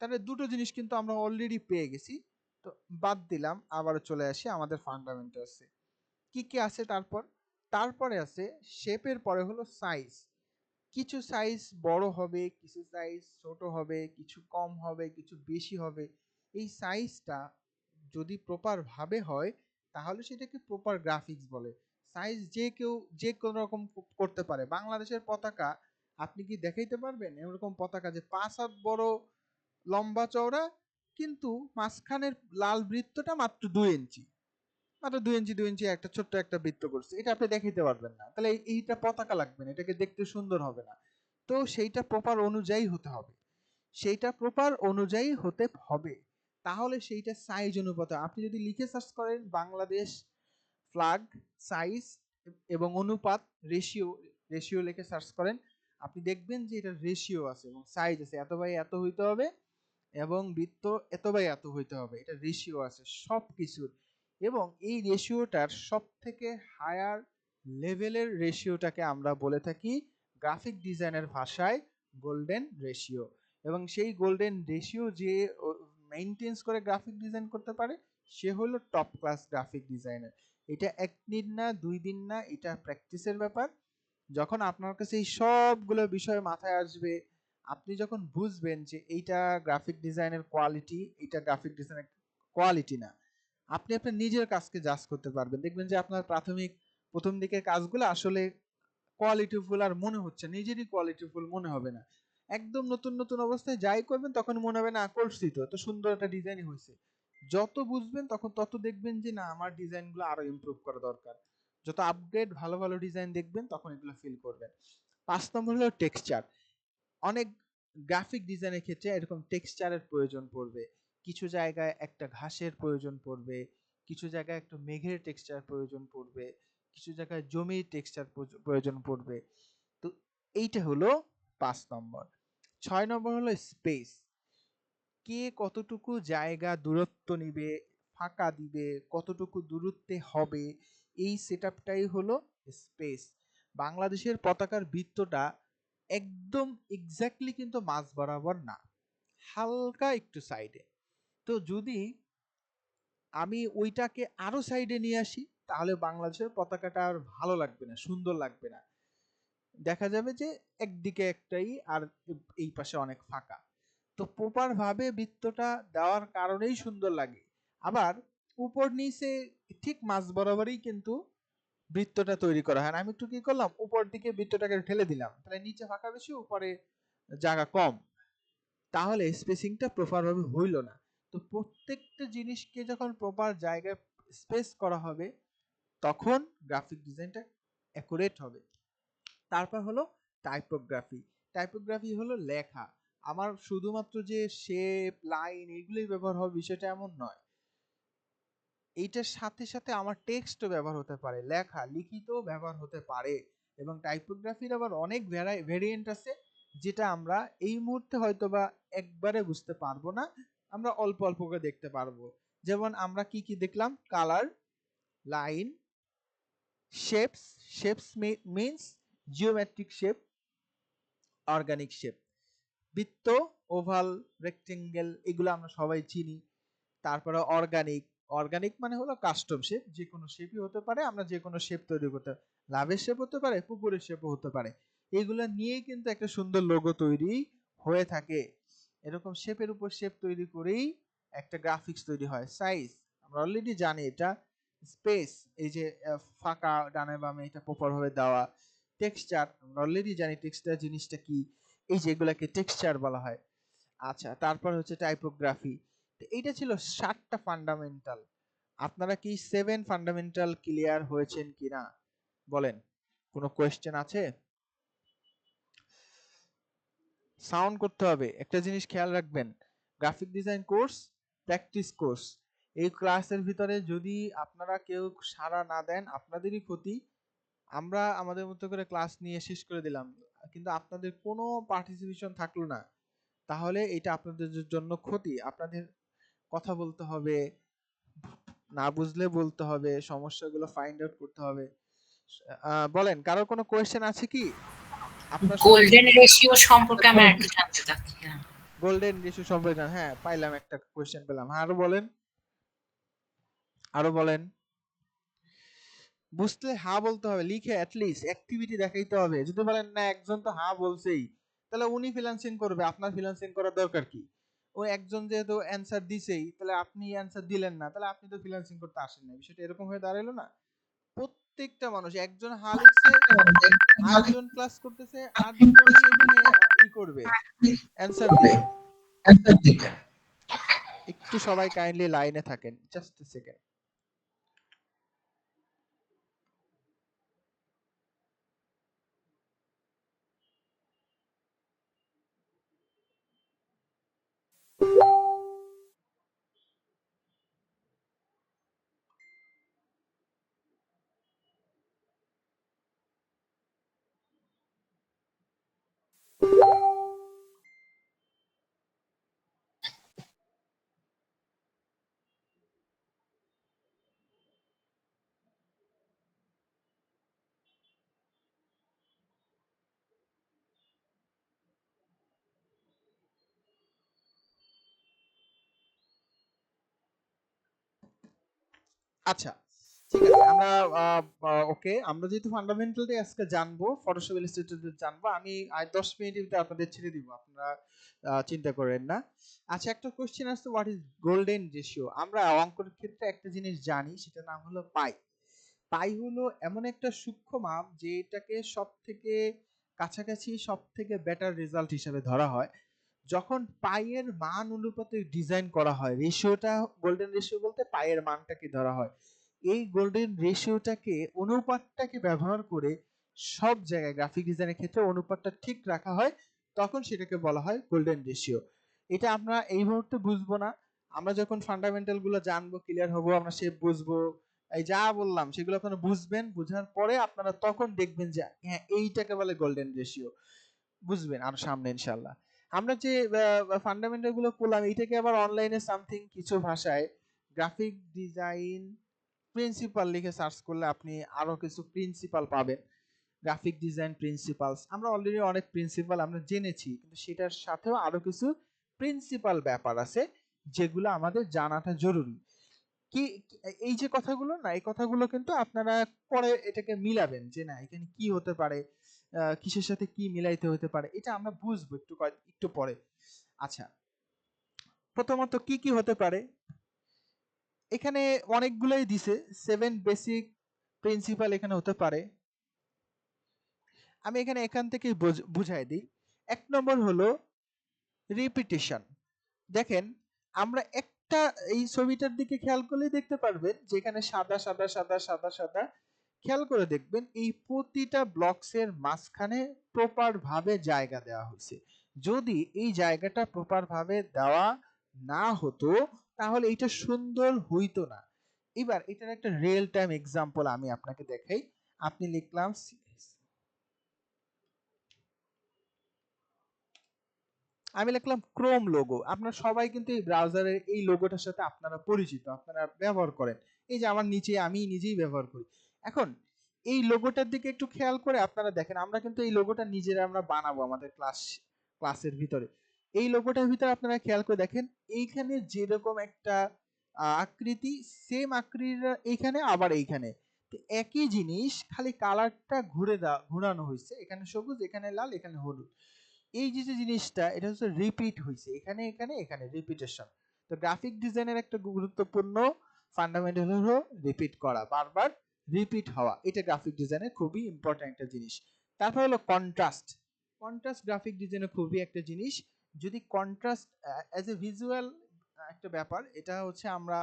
তাহলে দুটো জিনিস কিন্তু আমরা অলরেডি পেয়ে গেছি। তো বাদ দিলাম, আবারও চলে আসি আমাদের ফান্ডামেন্টালসে, কি কি আছে। তারপরে আছে শেপের পরে হলো সাইজ। কিছু সাইজ বড় হবে, কিছু সাইজ ছোট হবে, কিছু কম হবে, কিছু বেশি হবে। এই সাইজটা যদি প্রপার ভাবে হয়, তাহলে সেটাকে প্রপার গ্রাফিক্স বলে। সাইজ যে কেউ যে কোনো রকম করতে পারে। বাংলাদেশের পতাকা আপনি কি দেখাইতে পারবেন এরকম পতাকা যে 5 হাত বড়, লম্বা চওড়া, কিন্তু মাঝখানের লাল বৃত্তটা মাত্র 2 ইঞ্চি, মাত্র 2 ইঞ্চি 2 ইঞ্চি একটা ছোট্ট একটা বৃত্ত করছে, এটা আপনি দেখাইতে পারবেন না। তাহলে এইটা পতাকা লাগবে না, এটাকে দেখতে সুন্দর হবে না। তো সেইটা প্রপার অনুযায়ী হতে হবে, সেইটা প্রপার অনুযায়ী হতে হবে। তাহলে সেইটা সাইজ অনুপাতে, আপনি যদি লিখে সার্চ করেন বাংলাদেশ ফ্ল্যাগ সাইজ এবং অনুপাত, রেশিও, রেশিও লিখে সার্চ করেন, আপনি দেখবেন যে এটা রেশিও আছে এবং সাইজ আছে, এত বাই এত হইতে হবে, এবং বৃত্ত এত বাই এত হইতে হবে, এটা রেশিও আছে সব কিছুর। এবং এই রেশিওটার সব থেকে হায়ার লেভেলের রেশিওটাকে আমরা বলে থাকি গ্রাফিক ডিজাইনের ভাষায় গোল্ডেন রেশিও। এবং সেই গোল্ডেন রেশিও যে মেইনটেন্স করে গ্রাফিক ডিজাইন করতে পারে, সে হলো টপ ক্লাস গ্রাফিক ডিজাইনার। এটা 1 দিন না 2 দিন না, এটা প্র্যাকটিসের ব্যাপার। যখন আপনার কাছে এই সবগুলো বিষয় মাথায় আসবে, আপনি যখন বুঝবেন যে এইটা গ্রাফিক ডিজাইনের কোয়ালিটি, এটা গ্রাফিক ডিজাইনের কোয়ালিটি না, আপনি আপনার নিজের কাজকে জাজ করতে পারবেন। দেখবেন যে আপনার প্রথম দিকের কাজগুলো আসলে কোয়ালিটিফুল আর মনে হচ্ছে, নিজেরই কোয়ালিটিফুল মনে হবে না। একদম নতুন নতুন অবস্থায় যাই করবেন তখন মনে হবে না করছি তো সুন্দর একটা ডিজাইনই হয়েছে। যত বুঝবেন তখন তত দেখবেন যে না, আমার ডিজাইনগুলো আরো ইমপ্রুভ করা দরকার। যত আপগ্রেড ভালো ভালো ডিজাইন দেখবেন তখন এগুলো ফিল করবেন। 5 নম্বর হলো টেক্সচার। অনেক গ্রাফিক ডিজাইনের ক্ষেত্রে এরকম টেক্সচারের প্রয়োজন পড়বে। কিছু জায়গায় একটা ঘাসের প্রয়োজন পড়বে, কিছু জায়গায় একটা মেঘের টেক্সচার প্রয়োজন পড়বে, কিছু জায়গায় জমির টেক্সচার প্রয়োজন পড়বে। তো এইটা হলো 5 নম্বর। 6 নম্বর হলো স্পেস। কে কতটুকু জায়গা দূরত্ব নিবে, ফাঁকা দিবে, কতটুকু দূরত্বে হবে, এই সেটআপটাই হলো স্পেস। বাংলাদেশের পতাকার বৃত্তটা একদম এক্স্যাক্টলি কিন্তু মাঝ বরাবর না, হালকা একটু সাইডে। তো যদি আমি ওইটাকে আরো সাইডে নিয়ে আসি তাহলে বাংলাদেশের পতাকাটা আর ভালো লাগবে না, সুন্দর লাগবে না। দেখা যাবে যে একদিকে একটাই আর এই পাশে অনেক ফাঁকা। তো প্রপার ভাবে বৃত্তটা দেওয়ার কারণেই সুন্দর লাগে। আবার উপর নিচে ঠিক মাঝ বরাবরই কিন্তু বৃত্তটা তৈরি করা হয়। আমি একটু কি করলাম, উপর দিকে বৃত্তটাকে ঠেলে দিলাম, তাহলে নিচে ফাঁকা বেশি, উপরে জায়গা কম, তাহলে স্পেসিংটা প্রপার ভাবে হইল না। তো প্রত্যেকটা জিনিসকে যখন প্রপার জায়গায় স্পেস করা হবে তখন গ্রাফিক ডিজাইনটা অ্যাকুরেট হবে। তারপর হলো টাইপোগ্রাফি। টাইপোগ্রাফি হলো লেখা। আমার শুধুমাত্র যে শেপ লাইন এগুলোই ব্যবহার হবে বিষয়টা এমন নয়, এইটার সাথে সাথে আমার টেক্সটও ব্যবহার হতে পারে, লেখা লিখিত ব্যবহার হতে পারে। এবং টাইপোগ্রাফির আবার অনেক ভেরিয়েন্ট আছে যেটা আমরা এই মুহূর্তে হয়তোবা একবারে বুঝতে পারবো না, আমরা অল্প অল্প করে দেখতে পারবো। যেমন আমরা কি কি দেখলাম, colour, line, shapes, shapes means geometric shape, organic shape, বৃত্ত, ওভাল, রেক্টেঙ্গেল, এগুলো আমরা সবাই চিনি। তারপরে অর্গানিক, অর্গানিক মানে হলো কাস্টম শেপ, যে কোনো শেপই হতে পারে, আমরা যে কোনো শেপ তৈরি করতে, লাভের শেপ হতে পারে, পুকুরের শেপও হতে পারে। এগুলো নিয়েই কিন্তু একটা সুন্দর লোগো তৈরি হয়ে থাকে। এরকম শেপের উপর শেপ তৈরি করেই একটা গ্রাফিক্স তৈরি হয়। সাইজ আমরা অলরেডি জানি এটা। স্পেস, এই যে ফাঁকা ডানে বামে এটা প্রপার ভাবে দেওয়া। টেক্সচার আমরা অলরেডি জানি টেক্সচার জিনিসটা কি, এই যে এগুলাকে টেক্সচার বলা হয়। আচ্ছা, তারপর হচ্ছে টাইপোগ্রাফি। তো এইটা ছিল 7টা ফান্ডামেন্টাল। আপনারা কি 7 ফান্ডামেন্টাল ক্লিয়ার হয়েছেন কিনা বলেন? কোনো কোয়েশ্চেন আছে? সাউন্ড করতে হবে। একটা জিনিস খেয়াল রাখবেন, graphic design course practice course. এই ক্লাসের ভিতরে যদি আপনারা কেউ সাড়া না দেন আপনাদেরই ক্ষতি। আমরা আমাদের মতো করে ক্লাস নিয়ে শেষ করে দিলাম, কিন্তু আপনাদের কোনো পার্টিসিপেশন থাকলো না, তাহলে এটা আপনাদের জন্য ক্ষতি। আপনাদের কথা বলতে হবে, না বুঝলে বলতে হবে, সমস্যাগুলো ফাইন্ড আউট করতে হবে। বলেন, কারোর কোনো কোয়েশ্চেন আছে কি? আপনার গোল্ডেন রেশিও সম্পর্কে আমি একটু জানতে চাচ্ছিলাম। গোল্ডেন রেশিও সম্পর্কে, হ্যাঁ পাইলাম, একটা কোয়েশ্চেন পেলাম। হ্যাঁ, আরো বলেন, আরো বলেন। বুঝতে হ্যাঁ বলতে হবে, লিখে অ্যাটলিস্ট অ্যাক্টিভিটি দেখাইতে হবে। যদি বলেন না একজন তো হ্যাঁ বলছেই, তাহলে উনি ফ্রিল্যান্সিং করবে, আপনার ফ্রিল্যান্সিং করার দরকার কি? ও একজন যেহেতু অ্যানসার দিছেই, তাহলে আপনি অ্যানসার দিলেন না, তাহলে আপনি তো ফ্রিল্যান্সিং করতে আসেন না। বিষয়টা এরকম হয়ে দাঁড়ালো না? প্রত্যেকটা মানুষ, একজন হা লিখছে, 8জন ক্লাস করতেছে, 8জনই এখানে ই করবে, অ্যানসার দিবে। একটু সবাই কাইন্ডলি লাইনে থাকেন, জাস্ট এ সেকেন্ড। আচ্ছা, ঠিক আছে, আমরা ওকে, আমরা যেহেতু ফান্ডামেন্টালটি আজকে জানবো, ফটোশপ ইলাস্ট্রেটর জানবো, আমি আর 10 মিনিটের ভিতরে আপনাদের ছেড়ে দিব, আপনারা চিন্তা করেন না। আচ্ছা, একটা কোশ্চেন আসছে, হোয়াট ইজ গোল্ডেন রেশিও? আমরা অঙ্কের ক্ষেত্রে একটা জিনিস জানি, সেটা নাম হলো পাই। পাই হলো এমন একটা সূক্ষ্ম মাপ যেটাকে সব থেকে কাছাকাছি, সব থেকে বেটার রেজাল্ট হিসেবে ধরা হয়। যখন পাইয়ের মান অনুপাতে ডিজাইন করা হয়, রেশিওটা গোল্ডেন রেশিও বলতে পাইয়ের মানটাকে ধরা হয়। এই গোল্ডেন রেশিওটাকে, অনুপাতটাকে ব্যবহার করে সব জায়গায় গ্রাফিক ডিজাইনের ক্ষেত্রে অনুপাতটা ঠিক রাখা হয়, তখন সেটাকে বলা হয় গোল্ডেন রেশিও। এটা আমরা এই মুহূর্তে বুঝবো না, আমরা যখন ফান্ডামেন্টাল গুলো জানবো, ক্লিয়ার হবো, আমরা শেপ বুঝবো, এই যা বললাম সেগুলো আপনারা বুঝবেন, বুঝার পরে আপনারা তখন দেখবেন যে হ্যাঁ এইটাকে বলে গোল্ডেন রেশিও, বুঝবেন আরো সামনে ইনশাল্লাহ। আমরা যে ফান্ডামেন্টাল গুলো করলাম, এইটাকে আবার অনলাইনে সামথিং কিছু ভাষায় গ্রাফিক ডিজাইন প্রিন্সিপাল লিখে সার্চ করলে আপনি আরো কিছু প্রিন্সিপাল পাবেন। গ্রাফিক ডিজাইন প্রিন্সিপালস, আমরা অলরেডি অনেক প্রিন্সিপাল আমরা জেনেছি, কিন্তু সেটার সাথেও আরো কিছু প্রিন্সিপাল ব্যাপার আছে যেগুলো আমাদের জানাটা জরুরি। কি এই যে কথাগুলো না, এই কথাগুলো কিন্তু আপনারা পরে এটাকে মিলাবেন যে না এখানে কি হতে পারে, কিসের সাথে কি মিলাইতে হতে পারে, এটা আমরা বুঝবো একটু পরে। আচ্ছা, প্রথমত কি কি হতে পারে, এখানে অনেকগুলোই দিছে, 7 বেসিক প্রিন্সিপাল এখানে হতে পারে। আমি এখান থেকে বুঝাই দিই। 1 নম্বর হলো রিপিটিশন। দেখেন, আমরা একটা এই ছবিটার দিকে খেয়াল করলে দেখতে পারবেন যেখানে সাদা সাদা সাদা সাদা সাদা, খেয়াল করে দেখবেন এই প্রতিটা ব্লকসের মাঝখানে প্রপার ভাবে জায়গা দেওয়া হয়েছে। যদি এই জায়গাটা প্রপার ভাবে দেওয়া না হতো তাহলে এটা সুন্দর হইতো না। এবার এটার একটা রিয়েল টাইম এক্সাম্পল আমি আপনাকে দেখাই। আপনি লিখলাম আমি লিখলাম ক্রোম লোগো। আপনারা সবাই কিন্তু এই ব্রাউজারের এই লোগোটার সাথে আপনারা পরিচিত, আপনারা ব্যবহার করেন। এই যে আমার নিচে আমি নিজেই ব্যবহার করি। এখন এই লোগোটার দিকে একটু খেয়াল করে আপনারা দেখেন, আমরা কিন্তু এই লোগোটা নিজেরা আমরা বানাবো আমাদের ক্লাসের ভিতরে। এই লোগোটার ভিতরে আপনারা খেয়াল করে দেখেন, এইখানে যেরকম একটা আকৃতি, সেম আকৃতির এইখানে আবার এইখানে, তো একই জিনিস, খালি কালারটা ঘুরানো হয়েছে, এখানে সবুজ, এখানে লাল, এখানে হলুদ। এই যে জিনিসটা, এটা হচ্ছে রিপিট হয়েছে, এখানে এখানে এখানে রিপিটেশন। তো গ্রাফিক ডিজাইনের একটা গুরুত্বপূর্ণ ফান্ডামেন্টাল হলো রিপিট করা, বারবার রিপিট হওয়া, এটা গ্রাফিক ডিজাইনের খুবই ইম্পর্টেন্ট একটা জিনিস। তারপর হলো কন্ট্রাস্ট। কন্ট্রাস্ট গ্রাফিক ডিজাইনের খুবই একটা জিনিস। যদি কন্ট্রাস্ট অ্যাজ এ ভিজুয়াল একটা ব্যাপার, এটা হচ্ছে আমরা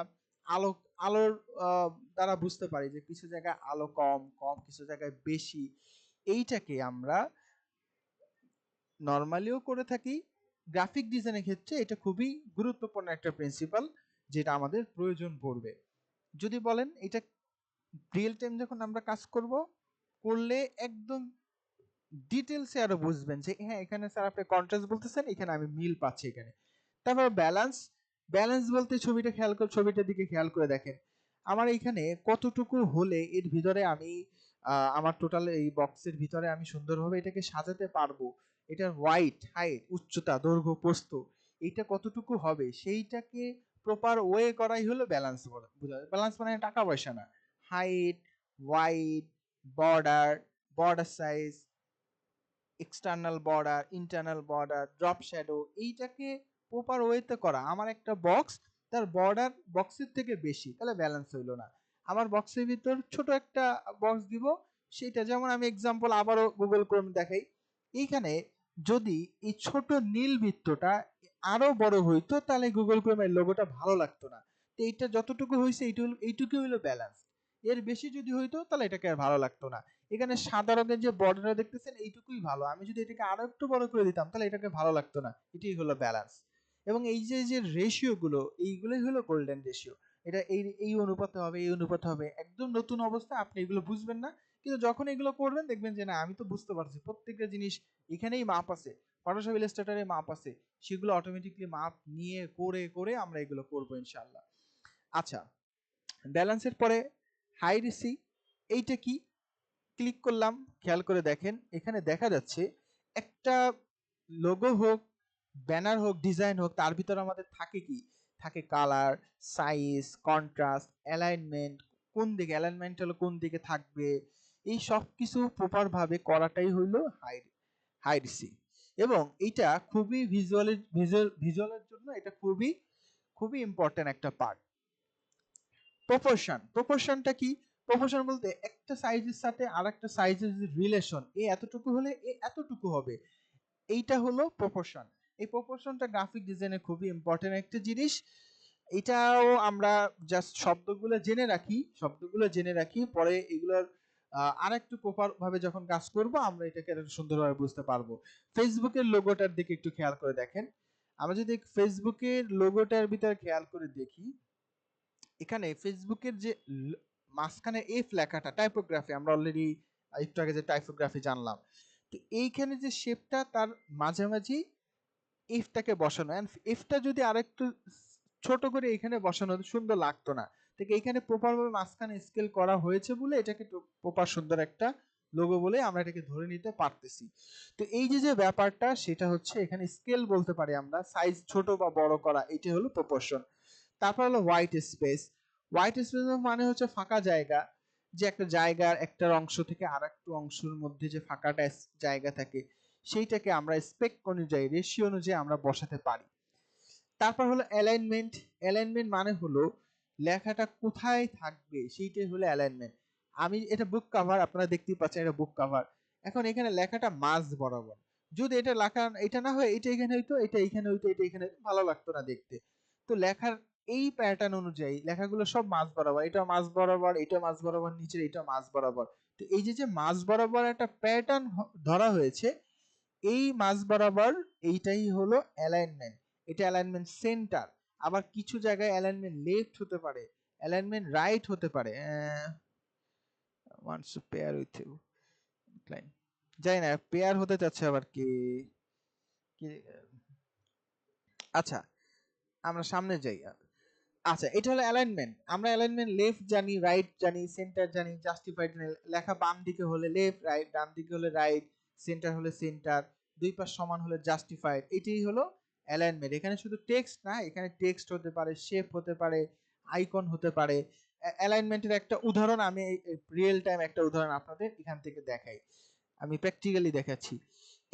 আলো আলোর দ্বারা বুঝতে পারি যে কিছু জায়গায় আলো কম কম, কিছু জায়গায় বেশি। এইটাকে আমরা নরমালিও করে থাকি, গ্রাফিক ডিজাইনের ক্ষেত্রে এটা খুবই গুরুত্বপূর্ণ একটা প্রিন্সিপাল যেটা আমাদের প্রয়োজন পড়বে। যদি বলেন এটা রিয়েল টাইম যখন আমরা কাজ করলে একদম ডিটেলসে আরো বুঝবেন যে হ্যাঁ এখানে স্যার আপনি কন্ট্রাস্ট বলতেছেন, এখানে আমি মিল পাচ্ছি এখানে। তারপর ব্যালেন্স। ব্যালেন্স বলতে ছবিটার দিকে খেয়াল করে দেখেন, আমার এইখানে কতটুকু হলে এর ভিতরে আমি আমার টোটাল এই বক্সের ভিতরে আমি সুন্দরভাবে এটাকে সাজাতে পারবো, এটার হোয়াইট, হাইট, উচ্চতা, দৈর্ঘ্য, প্রস্থ, এইটা কতটুকু হবে সেইটাকে প্রপার ওয়ে করাই হলো ব্যালেন্স। ব্যালেন্স মানে টাকা পয়সা না। Height, wide, border, border size, external border, internal border, drop shadow, এইটাকে প্রপার ওয়েতে করা। আমার একটা বক্স, তার বর্ডার বক্সের থেকে বেশি, তাহলে ব্যালেন্স হইলো না। আমার বক্সের ভিতর ছোট একটা বক্স দিব, সেটা যেমন আমি এক্সাম্পল আবারও গুগল ক্রোম দেখাই। এইখানে যদি এই ছোট নীল বৃত্তটা আরো বড় হইতো তাহলে গুগল ক্রোমের লোগোটা ভালো লাগতো না। তো এইটা যতটুকু হয়েছে এইটুকু হইলো ব্যালেন্স। এর বেশি যদি হইতো তাহলে এটাকে আর ভালো লাগতো না। এখানে সাদা রঙের যে বর্ডারটা দেখতেছেন এইটুকুই ভালো, আমি যদি এটাকে আরো একটু বড় করে দিতাম তাহলে এটাকে ভালো লাগতো না। এটাই হলো ব্যালেন্স। এবং এই যে রেশিও গুলো, এইগুলোই হলো গোল্ডেন রেশিও। এটা এই অনুপাতে হবে, এই অনুপাতে হবে। একদম নতুন অবস্থায় আপনি এগুলো বুঝবেন না, কিন্তু যখন এগুলো করবেন দেখবেন যে না আমি তো বুঝতে পারছি, প্রত্যেকটা জিনিস এখানেই মাপ আছে, ফটোশপ ইলাস্ট্রেটরে মাপ আছে, সেগুলো অটোমেটিকলি মাপ নিয়ে করে করে আমরা এগুলো করবো ইনশাআল্লাহ। আচ্ছা, ব্যালেন্সের পরে হাইরেসি, এইটা কি? ক্লিক করলাম, খেয়াল করে দেখেন এখানে দেখা যাচ্ছে একটা লোগো হোক, ব্যানার হোক, ডিজাইন হোক, তার ভিতরে আমাদের থাকে কি, থাকে কালার, সাইজ, কন্ট্রাস্ট, অ্যালাইনমেন্ট, কোন দিকে অ্যালাইনমেন্ট হলো কোন দিকে থাকবে, এই সব কিছু প্রপার ভাবে করাটাই হইলো হাইরেসি। এবং এটা খুবই ভিজুয়ালের জন্য এটা খুবই খুবই ইম্পর্টেন্ট একটা পার্ট। প্রপোর্শনটা কি? প্রপোর্শন বলতে একটা সাইজের সাথে আরেকটা সাইজের যে রিলেশন, এতটুকু হলে এতটুকু হবে, এইটা হলো প্রপোর্শন। এই প্রপোর্শনটা গ্রাফিক ডিজাইনে খুবই ইম্পর্টেন্ট একটা জিনিস। এটাও আমরা জাস্ট শব্দগুলো জেনে রাখি, পরে এগুলোর আরেকটু প্রপার ভাবে যখন কাজ করব আমরা এটাকে আরো সুন্দরভাবে বুঝতে পারবো। ফেসবুকের লোগোটার দিকে একটু খেয়াল করে দেখেন। আমরা যদি ফেসবুকের লোগোটার ভিতরে খেয়াল করে দেখি, এখানে ফেসবুকের যে মাঝখানে এফ লেখাটা টাইপোগ্রাফি, আমরা অলরেডি একটু আগে যে টাইপোগ্রাফি জানলাম, তো এইখানে যে শেপটা তার মাঝামাঝি এফটাকে বসানো, এফটা যদি আরেকটু ছোট করে এখানে বসানো হতো সুন্দর লাগতো না। ঠিক এখানে প্রপার ভাবে মাঝখানে স্কেল করা হয়েছে বলে এটাকে প্রপার সুন্দর একটা লোগো বলে আমরা এটাকে ধরে নিতে পারতেছি। তো এই যে যে ব্যাপারটা সেটা হচ্ছে এখানে স্কেল বলতে পারি আমরা, সাইজ ছোট বা বড় করা, এটি হলো প্রপোর্শন। তারপর হলো হোয়াইট স্পেস। হোয়াইট স্পেস মানে হচ্ছে ফাঁকা জায়গা, যে একটা জায়গার একটা অংশ থেকে আর একটু অংশের মধ্যে যে ফাঁকাটা জায়গা থাকে সেইটাকে আমরা স্পেক অনুযায়ী, রেশিও অনুযায়ী আমরা বসাতে পারি। তারপর হলো অ্যালাইনমেন্ট। অ্যালাইনমেন্ট মানে হলো লেখাটা কোথায় থাকবে সেইটাই হলো অ্যালাইনমেন্ট। আমি এটা বুক কভার, আপনারা দেখতেই পাচ্ছেন এটা বুক কভার। এখন এখানে লেখাটা মাঝ বরাবর, যদি এটা লেখা এটা না হয় এটা এখানে হইতো, এটা এখানে হইতো, এটা এখানে হইতো, ভালো লাগতো না দেখতে। তো লেখার এই প্যাটার্ন অনুযায়ী লেখাগুলো সব মাঝ বরাবর, এটা মাঝ বরাবর, এটা মাঝ বরাবর, নিচের এটা মাঝ বরাবর। তো এই যে যে মাঝ বরাবর একটা প্যাটার্ন ধরা হয়েছে, এই মাঝ বরাবর এইটাই হলো অ্যালাইনমেন্ট। এটা অ্যালাইনমেন্ট সেন্টার। আবার কিছু জায়গায় অ্যালাইনমেন্ট লেফট হতে পারে, অ্যালাইনমেন্ট রাইট হতে পারে। Wants to pair with you client, জানি না পেয়ার হতে চাচ্ছে আবার কি কি আচ্ছা, আমরা সামনে যাই। আচ্ছা, এটা হলো অ্যালাইনমেন্ট। আমরা অ্যালাইনমেন্ট লেফট জানি, রাইট জানি, সেন্টার জানি, জাস্টিফাইড জানি। লেখা বাম দিকে হলে লেফট, রাইট, ডান দিকে হলে রাইট, সেন্টার হলে সেন্টার, দুই পাশ সমান হলে জাস্টিফাইড। এটাই হলো অ্যালাইনমেন্ট। এখানে শুধু টেক্সট না, এখানে টেক্সট হতে পারে, শেপ হতে পারে, আইকন হতে পারে। অ্যালাইনমেন্টের একটা উদাহরণ আমি রিয়েল টাইম একটা উদাহরণ আপনাদের এখান থেকে দেখাই, আমি প্র্যাকটিক্যালি দেখাচ্ছি।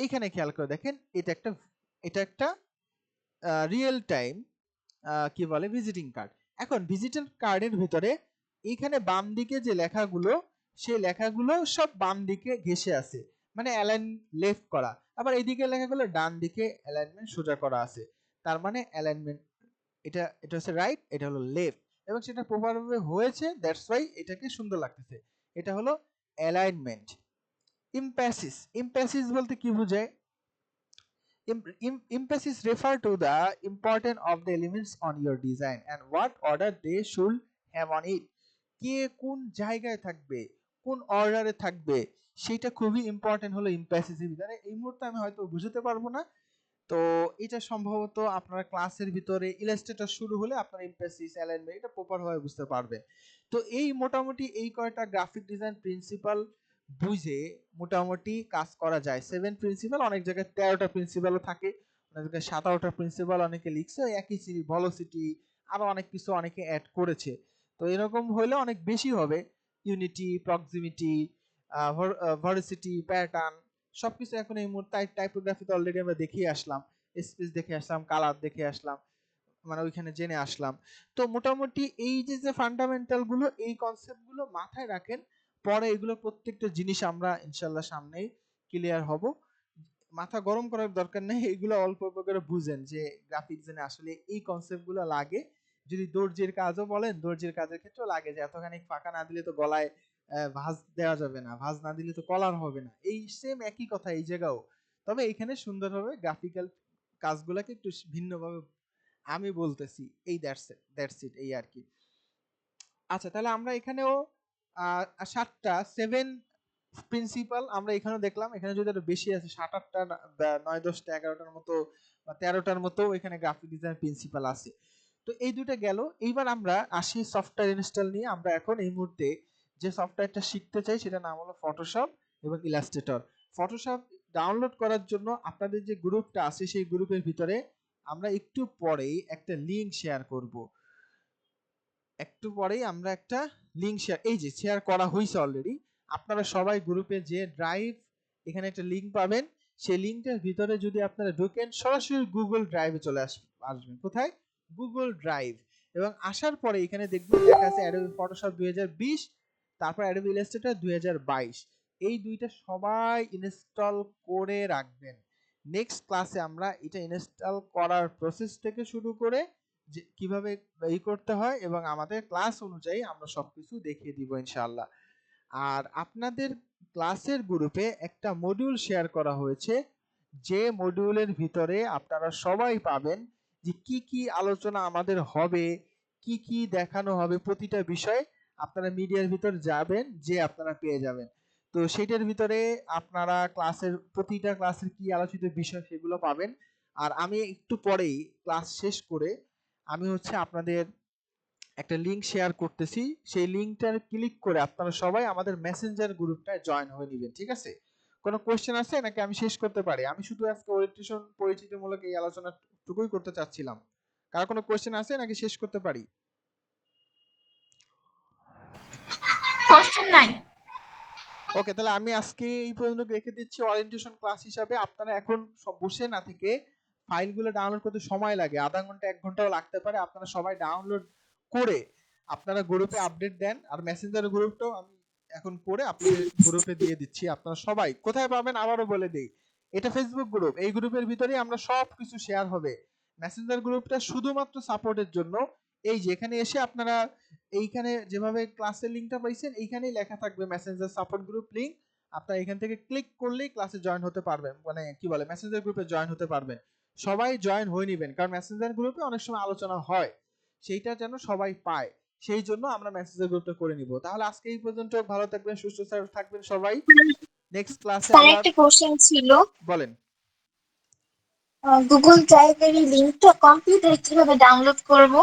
এখানে খেয়াল করে দেখেন, এটা একটা রিয়েল টাইম কি বলে ভিজিটিং কার্ড। এখন ভিজিটিং কার্ডের ভিতরে এইখানে বাম দিকে যে লেখাগুলো, সেই লেখাগুলো সব বাম দিকে ঘেঁষে আছে, মানে অ্যালাইন লেফট করা। আবার এইদিকে লেখাগুলো ডান দিকে অ্যালাইনমেন্ট সোজা করা আছে, তার মানে অ্যালাইনমেন্ট এটা এটা হচ্ছে রাইট, এটা হলো লেফট, এবং সেটা প্রপার ভাবে হয়েছে, দ্যাটস ওয়াই এটাকে সুন্দর লাগতেছে। এটা হলো অ্যালাইনমেন্ট। ইমপ্যাসিস। ইমপ্যাসিস বলতে কি বোঝায়? Emphasis refer to the importance of the elements on your design and what order they should have on it. কে কোন জায়গায় থাকবে, কোন অর্ডারে থাকবে, সেটা খুবই ইম্পর্টেন্ট হলো ইমপ্যাসিসের ভিতরে। এই মুহূর্তে আমি হয়তো বুঝতে পারবো না, তো এটা সম্ভবত আপনারা ক্লাসের ভিতরে ইলাস্ট্রেটর শুরু হলে আপনারা ইমপ্যাসিস, অ্যালাইনমেন্ট এটা প্রপার ভাবে বুঝতে পারবেন। তো এই মোটামুটি এই কয়টা গ্রাফিক ডিজাইন প্রিন্সিপাল বুঝে মোটামুটি কাজ করা যায়। 7 প্রিন্সিপাল, অনেক জায়গায় 13টা প্রিন্সিপালও থাকে, অনেক জায়গায় 17টা প্রিন্সিপাল অনেকে লিখছে, একই ভেলোসিটি আরো অনেক কিছু অনেকে অ্যাড করেছে। তো এরকম হলে অনেক বেশি হবে, ইউনিটি, প্রক্সিমিটি, ভেলোসিটি, প্যাটার্ন সবকিছু এখন এই মুহূর্তে টাইপোগ্রাফিতে অলরেডি আমরা দেখিয়ে আসলাম, স্পেস দেখে আসলাম, কালার দেখে আসলাম, মানে ওইখানে জেনে আসলাম। তো মোটামুটি এই যে যে ফান্ডামেন্টাল গুলো, এই কনসেপ্ট গুলো মাথায় রাখেন, পরে এগুলো প্রত্যেকটা জিনিস আমরা ইনশাল্লাহ সামনেই ক্লিয়ার হব। মাথা গরম করার দরকার নেই, এগুলো অল্প অল্প করে বুঝেন যে গ্রাফিক ডিজাইনে আসলে এই কনসেপ্ট গুলো লাগে। যদি দর্জির কাজও বলেন, দর্জির কাজের ক্ষেত্রেও লাগে, যে এতখানি ফাঁকা না দিলে তো গলায় ভাঁজ দেওয়া যাবে না, ভাঁজ না দিলে তো কলার হবে না, এই সেম একই কথা এই জায়গাও। তবে এইখানে সুন্দরভাবে গ্রাফিক্যাল কাজগুলোকে একটু ভিন্নভাবে আমি বলতেছি, এই দ্যাটস ইট, এই আর কি। আচ্ছা, তাহলে আমরা এখানেও 7টা 7 প্রিন্সিপাল আমরা এখানেও দেখলাম, এখানে যদি আরো বেশি আছে 7-8টা 9-10টা 11টার মতো বা 13টার মতো এখানে গ্রাফিক ডিজাইন প্রিন্সিপাল আছে। তো এই দুটো গেল। এইবার আমরা আসি সফটওয়্যার ইনস্টল নিয়ে। আমরা এখন এই মুহূর্তে যে সফটওয়্যারটা শিখতে চাই সেটার নাম হলো ফটোশপ এবং ইলাস্ট্রেটর। ফটোশপ ডাউনলোড করার জন্য আপনাদের যে গ্রুপটা আছে সেই গ্রুপের ভিতরে আমরা একটু পরেই একটা লিংক শেয়ার করব। একটু পরেই আমরা একটা লিংক শেয়ার, এই যে শেয়ার করা হয়েছে অলরেডি। আপনারা সবাই গ্রুপে যে ড্রাইভ, এখানে একটা লিংক পাবেন, সেই লিংকটার ভিতরে যদি আপনারা ঢোকেন সরাসরি গুগল ড্রাইভে চলে আসবেন। কোথায়? Google drive. এবং আসার পরে এখানে দেখবেন লেখা আছে অ্যাডোবি ফটোশপ 2020, তারপর অ্যাডোবি ইলাস্ট্রেটর 2022। এই দুইটা সবাই ইনস্টল করে রাখবেন। নেক্সট ক্লাসে আমরা এটা ইনস্টল করার প্রসেস থেকে শুরু করে যে কিভাবে এই করতে হয়, এবং আমাদের ক্লাস অনুযায়ী আমরা সবকিছু দেখিয়ে দিব ইনশাআল্লাহ। আর আপনাদের ক্লাসের গ্রুপে একটা মডিউল শেয়ার করা হয়েছে, যে মডিউলের ভিতরে আপনারা সবাই পাবেন যে কি কি আলোচনা আমাদের হবে, কি কি দেখানো হবে, প্রতিটা বিষয় আপনারা মিডিয়ার ভিতর যাবেন যে আপনারা পেয়ে যাবেন। তো সেটার ভিতরে আপনারা প্রতিটা ক্লাসের কি আলোচিত বিষয় সেগুলো পাবেন। আর আমি একটু পরেই ক্লাস শেষ করে আমি আপনাদের একটা লিংক শেয়ার করতেছি, সেই লিংকটার ক্লিক করে আপনারা সবাই আমাদের মেসেঞ্জার গ্রুপটায় জয়েন হয়ে নেবেন, ঠিক আছে? কোনো কোশ্চেন আছে নাকি আমি শেষ করতে পারি? আমি শুধু আজকে ওরিয়েন্টেশন পরিচিতিমূলক এই আলোচনাটুকুই করতে চাচ্ছিলাম। কার কোনো কোশ্চেন আছে নাকি শেষ করতে পারি? কোশ্চেন নাই। ওকে, তাহলে আমি আজকে এই পর্যন্ত রেখে দিচ্ছি ওরিয়েন্টেশন ক্লাস হিসাবে। আপনারা এখন সব বসে না থেকে, ফাইলগুলো ডাউনলোড করতে সময় লাগে, আধা ঘন্টা 1 ঘন্টাও লাগতে পারে, আপনারা সবাই ডাউনলোড করে আপনারা গ্রুপে আপডেট দেন। আর মেসেঞ্জার গ্রুপটাও আমি এখন করে আপনাদের গ্রুপে দিয়ে দিচ্ছি। আপনারা সবাই কোথায় পাবেন আবারও বলে দেই, এটা ফেসবুক গ্রুপ, এই গ্রুপের ভিতরেই আমরা সব কিছু শেয়ার হবে। মেসেঞ্জার গ্রুপটা শুধুমাত্র সাপোর্টের জন্য। এই যে এখানে এসে আপনারা এইখানে যেভাবে ক্লাসের লিংকটা পাইছেন এইখানেই লেখা থাকবে মেসেঞ্জার সাপোর্ট গ্রুপ লিংক, আপনারা এখান থেকে ক্লিক করলেই ক্লাসে জয়েন হতে পারবেন, মানে কি বলে মেসেঞ্জার গ্রুপে জয়েন হতে পারবেন। সবাই জয়েন হয়ে নেবেন, কারণ মেসেঞ্জার গ্রুপে অনেক সময় আলোচনা হয়, সেইটা যেন সবাই পায়, সেই জন্য আমরা মেসেঞ্জার গ্রুপটা করে নিব। তাহলে আজকে এই পর্যন্ত, ভালো থাকবেন, সুস্থ থাকবেন সবাই। নেক্সট ক্লাসে স্যার আবার একটা কোশ্চেন ছিল, বলেন। গুগল ড্রাইভের এই লিংকটা কম্পিউটারে কিভাবে ডাউনলোড করব?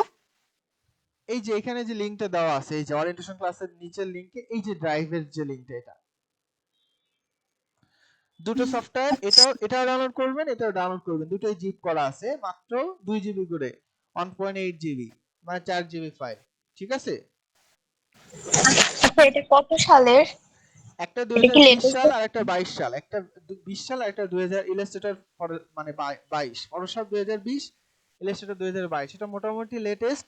এই যে এখানে যে লিংকটা দেওয়া আছে, এই যে ওরিয়েন্টেশন ক্লাসের নিচের লিংকে এই যে ড্রাইভের যে লিংকটা, এটা দুটো সফটওয়্যার, এটাও ডাউনলোড করবেন, এটাও ডাউনলোড করবেন, দুটোই জিপ করা আছে, মাত্র 2 জিবি করে, 1.8 জিবি, মানে 4 জিবি ফাইল, ঠিক আছে? আচ্ছা, এটা কত সালের? একটা এটা কি 2020 লেটেস্ট? সাল আর একটা 22 সাল, একটা 20 সাল আর একটা 2000 ইলাস্ট্রেটর মানে 22, ফটোশপ 2020, ইলাস্ট্রেটর 2022, এটা মোটামুটি লেটেস্ট।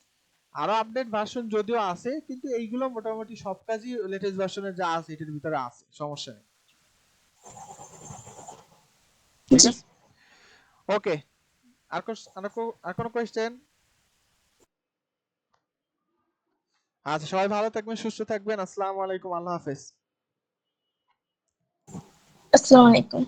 আরো আপডেট ভার্সন যদিও আছে, কিন্তু এইগুলো মোটামুটি সব কাজই লেটেস্ট ভার্সনে যা আছে এটার ভিতরে আছে, সমস্যা নেই, ঠিক আছে? ওকে, আর কোনো কোয়েশ্চেন? আচ্ছা, সবাই ভালো থাকবেন, সুস্থ থাকবেন, আসসালামু আলাইকুম, আল্লাহ হাফেজ। আসসালামু আলাইকুম।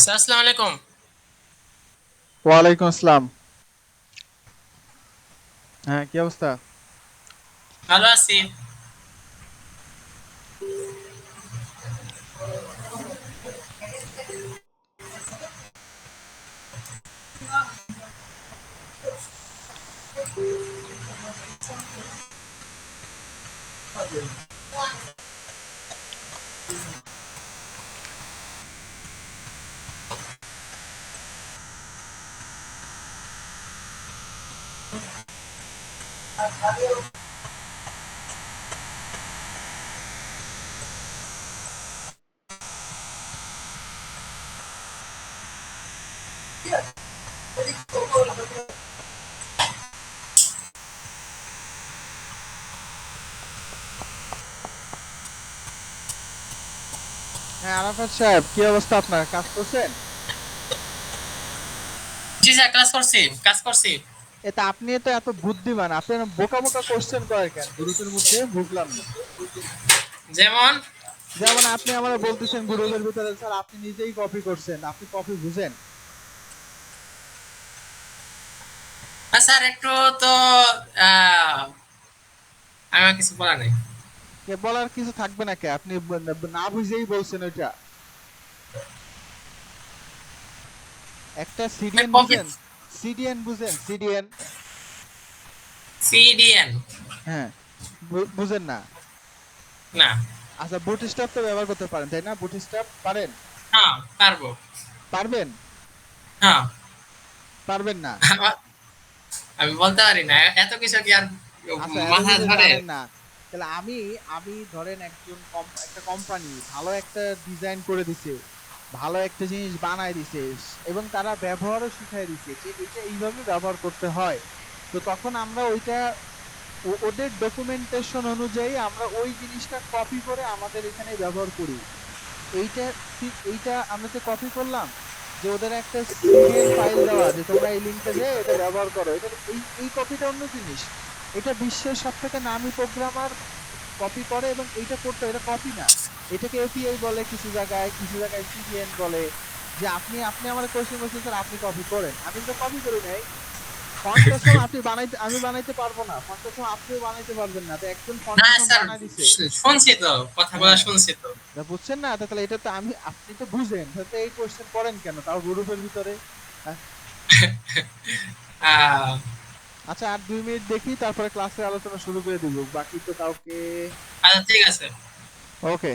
স্যার আসসালামু আলাইকুম। ওয়ালাইকুম আসসালাম। হ্যাঁ, কি অবস্থা? ভালো আছি। হ্যাঁ আরাফাত সাহেব, কি অবস্থা আপনার? কাজ করছেন? জি স্যার, কাজ করছি। এটা আপনি তো এত বুদ্ধিমান, আপনি এরম বোকা বোকা কোশ্চেন করে কেন গ্রুপের মধ্যে? বুঝলাম না। যেমন যেমন আপনি আমার বলতেছেন গ্রুপের ভিতরে, স্যার আপনি নিজেই কপি করছেন, আপনি কপি বুঝেন? স্যার একটু তো আহ, আমার কিছু বলার নেই। কে বলার কিছু থাকবে না, কে আপনি না বুঝেই বলছেন ওইটা। একটা সিডিএন কপি বুঝেন? সিডিএন বুঝেন? সিডিএন? সিডিএন হ্যাঁ, বুঝেন না? না। আচ্ছা, বুটস্ট্র্যাপ তো ব্যবহার করতে পারেন তাই না? বুটস্ট্র্যাপ পারেন? হ্যাঁ পারবো। পারবেন? হ্যাঁ পারবেন না? আমি বলতে পারি না, এত কিছু কি আর আচ্ছা, এত মাথায় কিছু ধরে? জানেন না? তাহলে আমি আমি ধরেন একজন একটা কোম্পানি ভালো একটা ডিজাইন করে দিছে, ভালো একটা জিনিস বানায় দিছে, এবং তারা ব্যবহারও শিখাই দিছে যে এটা এইভাবে ব্যবহার করতে হয়। তো তখন আমরা ওইটা ওদের ডকুমেন্টেশন অনুযায়ী আমরা ওই জিনিসটা কপি করে আমাদের এখানে ব্যবহার করি। এইটা ঠিক, এইটা আমরা যে কপি করলাম, যে ওদের একটা সিরিয়াল ফাইল দেওয়া যে তোমরা এই লিংকটা যে এটা ব্যবহার করো, এটা এই কপিটা অন্য জিনিস। এটা বিশ্বের সবথেকে নামী প্রোগ্রামার কপি করে, এবং এইটা করতে এটা কপি না, এটাকে এপিআই বলে, কিছু জায়গায় সিডিএন বলে। যে আপনি আপনি আমার কোশ্চেন করছেন, স্যার আপনি কপি করেন, আমি তো কপি করি নাই। ফন্ট কাস্টম আপনি বানাইতে, আমি বানাইতে পারবো না, ফন্ট কাস্টম আপনিও বানাইতে পারবেন না, তো একজন ফন্ট না কাস্টম স্যার, বানাই দিছে। শুনছি তো, কথাগুলো হ্যাঁ, শুনছি তো। তা বুঝছেন না? তাহলে এটা তো আমি, আপনি তো বুঝেন, তাহলে এই কোশ্চেন করেন কেন তাও গ্রুপের ভিতরে? হ্যাঁ? আহ, আচ্ছা, আর 2 মিনিট দেখি, তারপরে ক্লাসের আলোচনা শুরু করে দিব, বাকি তো কাউকে। আচ্ছা ঠিক আছে। ওকে।